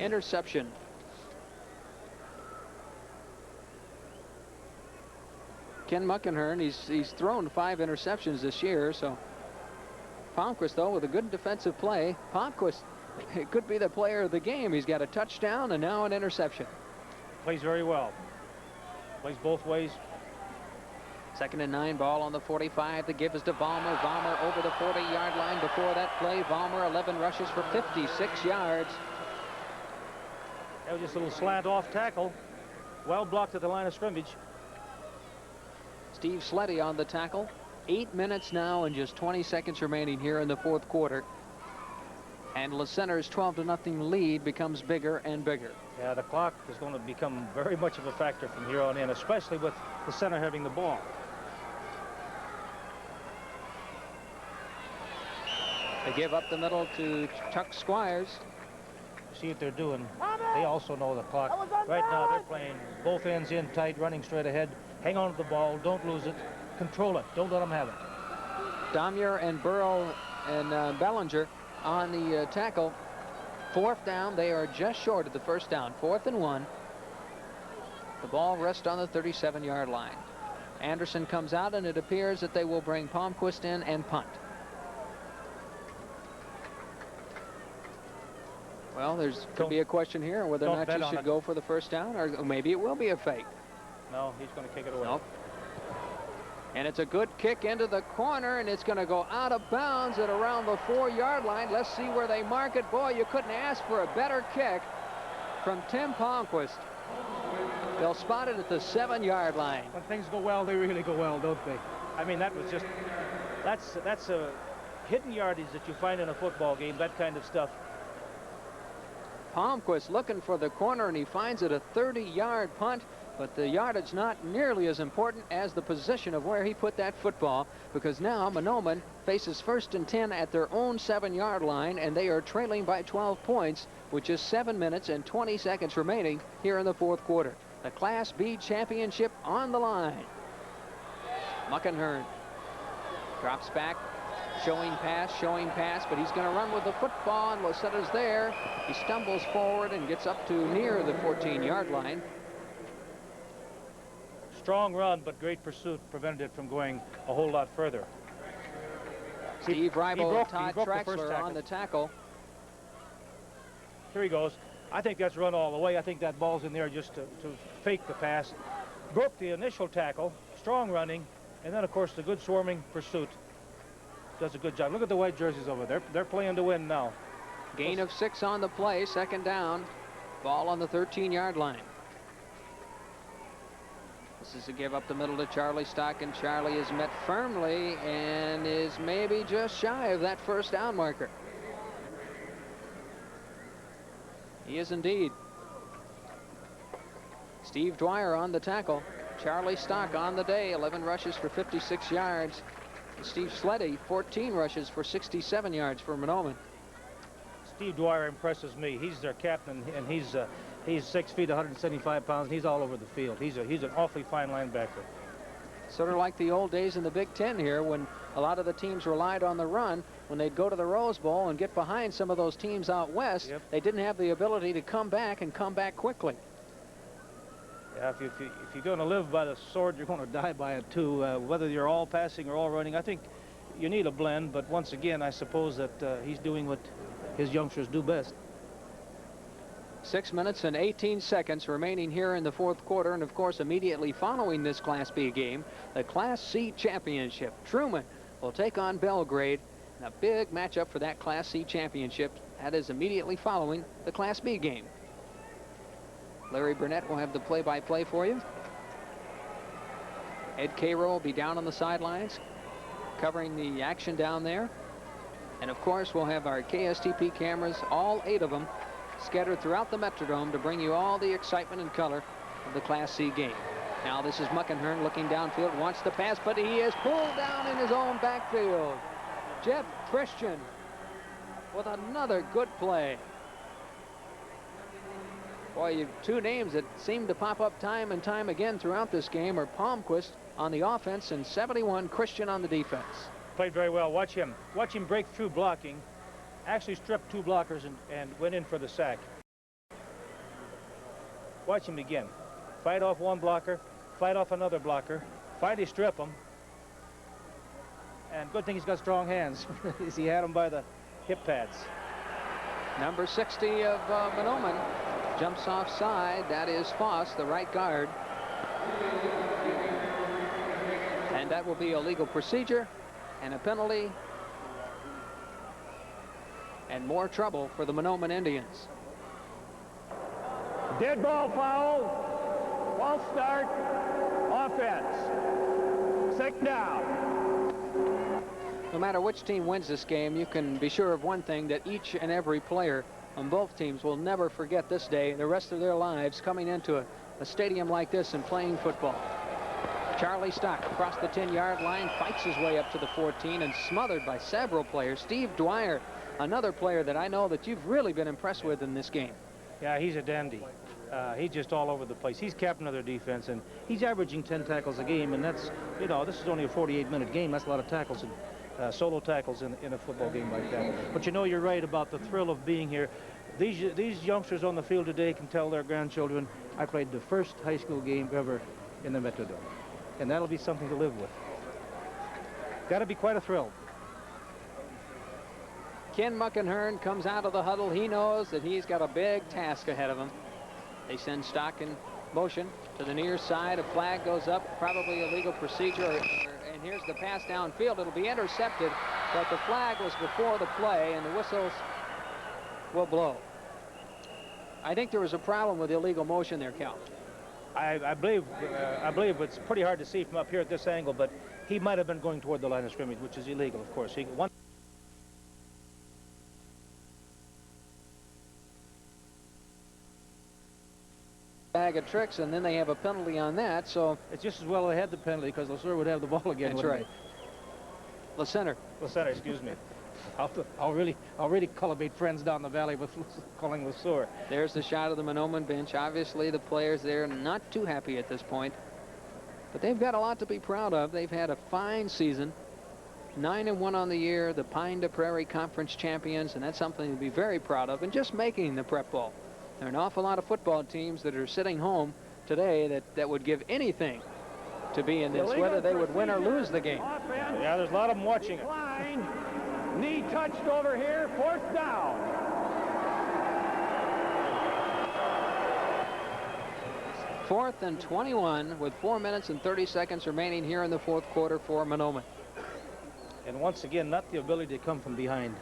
interception. Ken Muckenhern, he's thrown 5 interceptions this year, so Palmquist, though, with a good defensive play. Palmquist, it could be the player of the game. He's got a touchdown and now an interception. Plays very well. Plays both ways. 2nd and 9, ball on the 45. The give is to Vollmer. Vollmer over the 40-yard line. Before that play, Vollmer 11 rushes for 56 yards. That was just a little slant off tackle. Well blocked at the line of scrimmage. Steve Sleddy on the tackle. 8 minutes now and just 20 seconds remaining here in the 4th quarter. And La Center's 12-0 lead becomes bigger and bigger. Yeah, the clock is going to become very much of a factor from here on in, especially with the center having the ball. They give up the middle to Chuck Squires. See what they're doing. They also know the clock. Right now they're playing both ends in tight, running straight ahead. Hang on to the ball. Don't lose it. Control it. Don't let them have it. Damier and Burrow and Bellinger on the tackle. 4th down. They are just short of the 1st down. 4th and 1. The ball rests on the 37-yard line. Anderson comes out, and it appears that they will bring Palmquist in and punt. Well, could be a question here whether or not you should go for the 1st down, or maybe it will be a fake. No, he's going to kick it away. Nope. And it's a good kick into the corner, and it's going to go out of bounds at around the 4-yard line. Let's see where they mark it. Boy, you couldn't ask for a better kick from Tim Palmquist. They'll spot it at the 7-yard line. When things go well, they really go well, don't they? I mean, that was just, that's a hidden yardage that you find in a football game, that kind of stuff. Palmquist looking for the corner, and he finds it a 30-yard punt, but the yardage not nearly as important as the position of where he put that football, because now Mahnomen faces 1st and 10 at their own 7-yard line, and they are trailing by 12 points with just 7 minutes and 20 seconds remaining here in the 4th quarter. The Class B championship on the line. Muckenhern drops back. Showing pass, but he's going to run with the football, and Losetta's there. He stumbles forward and gets up to near the 14-yard line. Strong run, but great pursuit prevented it from going a whole lot further. Steve Ribel and Todd Traxler on the tackle. Here he goes. I think that's run all the way. I think that ball's in there just to fake the pass. Broke the initial tackle, strong running, and then, of course, the good swarming pursuit. Does a good job. Look at the white jerseys over there. They're playing to win now. Gain of 6 on the play. 2nd down. Ball on the 13-yard line. This is a give up the middle to Charlie Stock, and Charlie is met firmly and is maybe just shy of that 1st down marker. He is indeed. Steve Dwyer on the tackle. Charlie Stock on the day. 11 rushes for 56 yards. Steve Sleddy, 14 rushes for 67 yards for Mahnomen. Steve Dwyer impresses me. He's their captain, and he's 6 feet, 175 pounds, and he's all over the field. He's an awfully fine linebacker. Sort of like the old days in the Big Ten here, when a lot of the teams relied on the run. When they'd go to the Rose Bowl and get behind some of those teams out west, yep, they didn't have the ability to come back and come back quickly. Yeah, if you're going to live by the sword, you're going to die by it too. Whether you're all passing or all running, I think you need a blend. But once again, I suppose that he's doing what his youngsters do best. 6 minutes and 18 seconds remaining here in the 4th quarter, and of course, immediately following this Class B game, the Class C championship. Truman will take on Belgrade, and a big matchup for that Class C championship. That is immediately following the Class B game. Larry Burnett will have the play-by-play for you. Ed Cairo will be down on the sidelines, covering the action down there. And of course, we'll have our KSTP cameras, all 8 of them, scattered throughout the Metrodome to bring you all the excitement and color of the Class C game. Now this is Muckenhern looking downfield, wants to pass, but he is pulled down in his own backfield. Jeff Christian with another good play. Boy, you have 2 names that seem to pop up time and time again throughout this game are Palmquist on the offense and 71 Christian on the defense. Played very well. Watch him break through blocking. Actually stripped 2 blockers and went in for the sack. Watch him again. Fight off one blocker, fight off another blocker, finally strip him. And good thing he's got strong hands. He had him by the hip pads. Number 60 of Mahnomen jumps offside. That is Foss, the right guard. And that will be a legal procedure and a penalty. And more trouble for the Mahnomen Indians. Dead ball foul. False start. Offense. Second down. No matter which team wins this game, you can be sure of one thing, that each and every player on both teams will never forget this day the rest of their lives, coming into a stadium like this and playing football. Charlie Stock across the 10-yard line, fights his way up to the 14 and smothered by several players. Steve Dwyer, another player that I know that you've really been impressed with in this game. Yeah, he's a dandy. He's just all over the place. He's captain of their defense, and he's averaging 10 tackles a game, and that's, you know, this is only a 48-minute game. That's a lot of tackles, and solo tackles in a football game like that. But you know, you're right about the thrill of being here. These youngsters on the field today can tell their grandchildren, I played the first high school game ever in the Metrodome. And that'll be something to live with. Got to be quite a thrill. Ken Muckenhern comes out of the huddle. He knows that he's got a big task ahead of him. They send Stock in motion to the near side. A flag goes up, probably a legal procedure. And here's the pass downfield. It'll be intercepted, but the flag was before the play, and the whistles will blow. I think there was a problem with illegal motion there, Cal. I believe it's pretty hard to see from up here at this angle, but he might have been going toward the line of scrimmage, which is illegal, of course. Bag of tricks, and then they have a penalty on that, so it's just as well they had the penalty, because LeSueur would have the ball again. That's right. LeCenter, excuse me. I'll really cultivate friends down the valley with calling LeSueur. There's the shot of the Mahnomen bench. Obviously, the players there not too happy at this point, but they've got a lot to be proud of. They've had a fine season, 9-1 on the year, the Pine de Prairie Conference champions, and that's something to be very proud of. And just making the prep bowl. There are an awful lot of football teams that are sitting home today that would give anything to be in this, whether they would win or lose the game. Yeah, there's a lot of them watching it. Line. Knee touched over here. Fourth down. Fourth and 21 with 4 minutes and 30 seconds remaining here in the fourth quarter for Mahnomen. And once again, not the ability to come from behind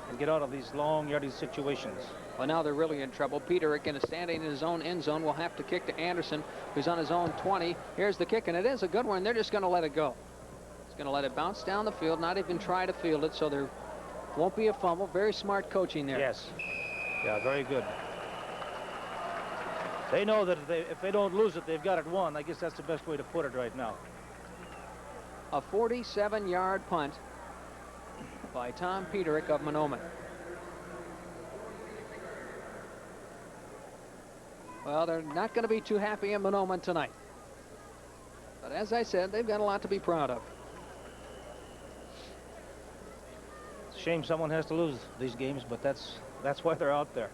and get out of these long yardage situations. Well, now they're really in trouble. Peter, again, is standing in his own end zone. Will have to kick to Anderson, who's on his own 20. Here's the kick, and it is a good one. They're just going to let it go. He's going to let it bounce down the field, not even try to field it, so there won't be a fumble. Very smart coaching there. Yes. Yeah, very good. They know that if they don't lose it, they've got it won. I guess that's the best way to put it right now. A 47-yard punt by Tom Peterick of Mahnomen. Well, they're not going to be too happy in Mahnomen tonight. But as I said, they've got a lot to be proud of. It's a shame someone has to lose these games, but that's why they're out there.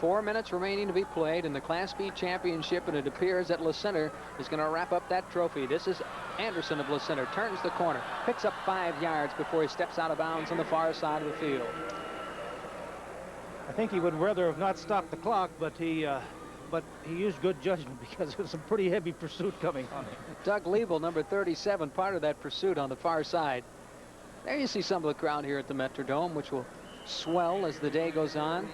Four minutes remaining to be played in the Class B championship, and it appears that LeCenter is going to wrap up that trophy. This is Anderson of LeCenter. Turns the corner, picks up 5 yards before he steps out of bounds on the far side of the field. I think he would rather have not stopped the clock, but he used good judgment, because it was a pretty heavy pursuit coming on him. Doug Liebel, number 37, part of that pursuit on the far side. There you see some of the crowd here at the Metrodome, which will swell as the day goes on.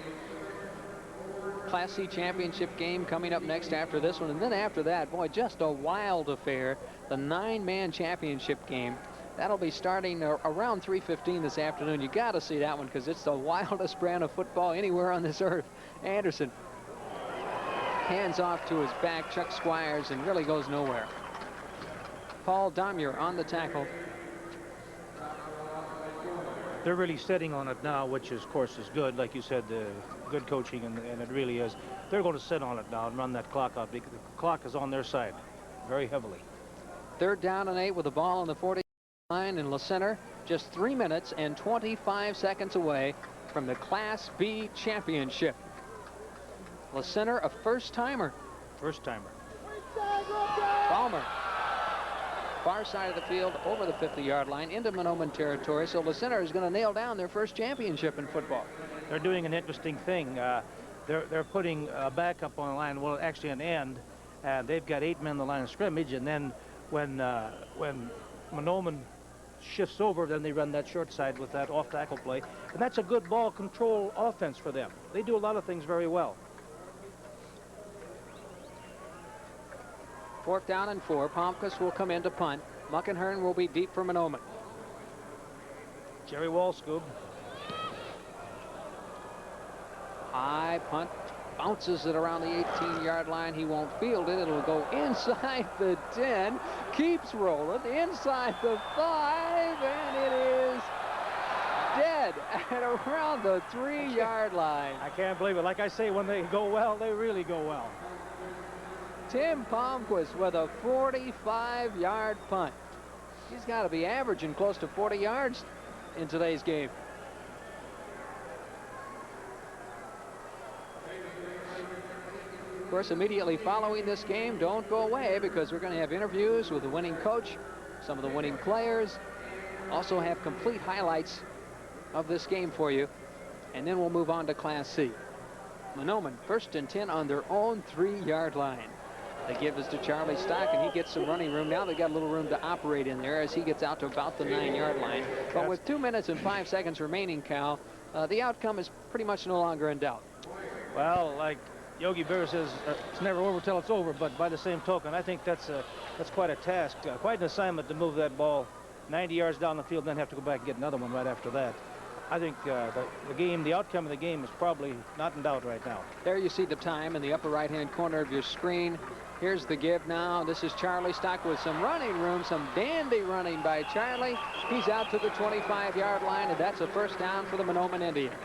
Class C championship game coming up next after this one, and then after that, boy, just a wild affair. The 9-man championship game. That'll be starting around 3:15 this afternoon. You got to see that one, because it's the wildest brand of football anywhere on this earth. Anderson hands off to his back, Chuck Squires, and really goes nowhere. Paul Domyer on the tackle. They're really sitting on it now, which is, of course, is good. Like you said, good coaching, and it really is. They're going to sit on it now and run that clock out, because the clock is on their side very heavily. 3rd down and 8 with the ball on the 40. line in Le Center, just 3 minutes and 25 seconds away from the Class B championship. Le Center, a first-timer. First-timer. Palmer, far side of the field, over the 50-yard line, into Mahnomen territory. So Le Center is going to nail down their first championship in football. They're doing an interesting thing. They're putting a backup on the line, well, actually an end. They've got 8 men on the line of scrimmage, and then when Mahnomen shifts over, then they run that short side with that off-tackle play. And that's a good ball control offense for them. They do a lot of things very well. 4th down and 4. Palmquist will come in to punt. Mahnomen will be deep for Mahnomen. Jerry Walscoop. High punt, bounces it around the 18-yard line. He won't field it. It'll go inside the 10, keeps rolling inside the 5, and it is dead at around the 3-yard line. I can't believe it. Like I say, when they go well, they really go well. Tim Palmquist with a 45-yard punt. He's got to be averaging close to 40 yards in today's game. Of course, immediately following this game, don't go away, because we're going to have interviews with the winning coach, some of the winning players, also have complete highlights of this game for you, and then we'll move on to Class C. Mahnomen 1st and 10 on their own 3-yard line. They give this to Charlie Stock, and he gets some running room. Now they've got a little room to operate in there as he gets out to about the 9-yard line. But with 2 minutes and 5 seconds remaining, Cal, the outcome is pretty much no longer in doubt. Well, like Yogi Berra says, it's never over till it's over, but by the same token, I think that's quite a task, quite an assignment to move that ball 90 yards down the field, then have to go back and get another one right after that. I think the outcome of the game is probably not in doubt right now. There you see the time in the upper right-hand corner of your screen. Here's the give now. This is Charlie Stock with some running room, some dandy running by Charlie. He's out to the 25-yard line, and that's a first down for the Mahnomen Indians.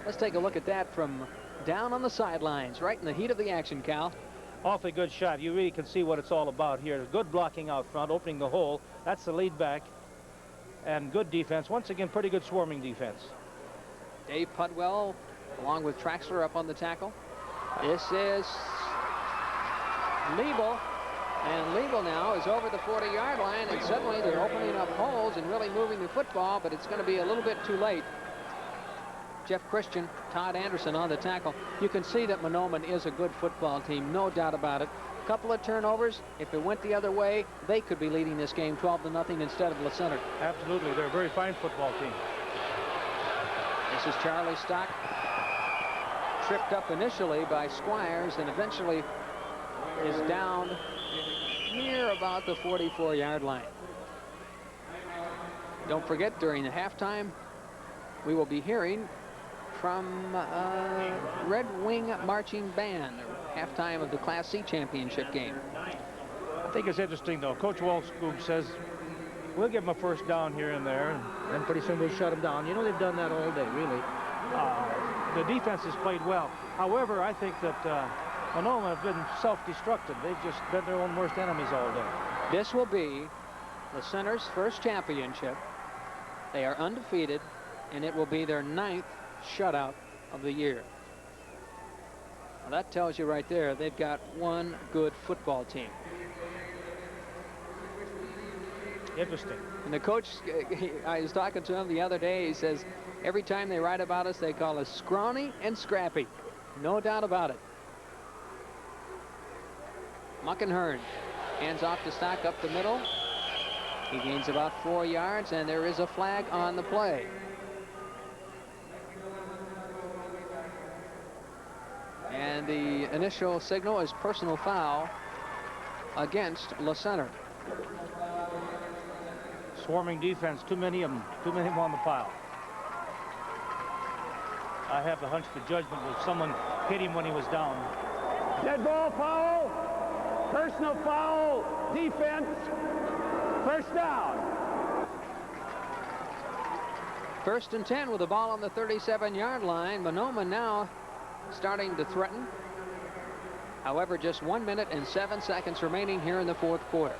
Let's take a look at that from down on the sidelines, right in the heat of the action, Cal. Awfully good shot. You really can see what it's all about here. Good blocking out front, opening the hole. That's the lead back. And good defense. Once again, pretty good swarming defense. Dave Pudwell, along with Traxler, up on the tackle. This is Liebel. And Liebel now is over the 40-yard line, and suddenly they're opening up holes and really moving the football, but it's going to be a little bit too late. Jeff Christian, Todd Anderson on the tackle. You can see that Mahnomen is a good football team, no doubt about it. Couple of turnovers. If it went the other way, they could be leading this game 12-0 instead of Le Center. Absolutely. They're a very fine football team. This is Charlie Stock, tripped up initially by Squires and eventually is down near about the 44-yard line. Don't forget, during the halftime, we will be hearing from Red Wing Marching Band, halftime of the Class C championship game. I think it's interesting, though. Coach Walscoop says, we'll give them a first down here and there, and then pretty soon we'll shut them down. You know, they've done that all day, really. The defense has played well. However, I think that Mahnomen have been self-destructive. They've just been their own worst enemies all day. This will be the Center's first championship. They are undefeated, and it will be their 9th shutout of the year. Well, that tells you right there they've got one good football team. Interesting. And the coach, I was talking to him the other day, he says, every time they write about us, they call us scrawny and scrappy. No doubt about it. Mahnomen hands off to Stock up the middle. He gains about 4 yards, and there is a flag on the play. And the initial signal is personal foul against Le Center. Swarming defense, too many of them on the pile. I have the hunch the judgment was someone hit him when he was down. Dead ball foul. Personal foul. Defense. First down. 1st and 10 with the ball on the 37-yard line. Mahnomen now starting to threaten. However, just 1 minute and 7 seconds remaining here in the 4th quarter.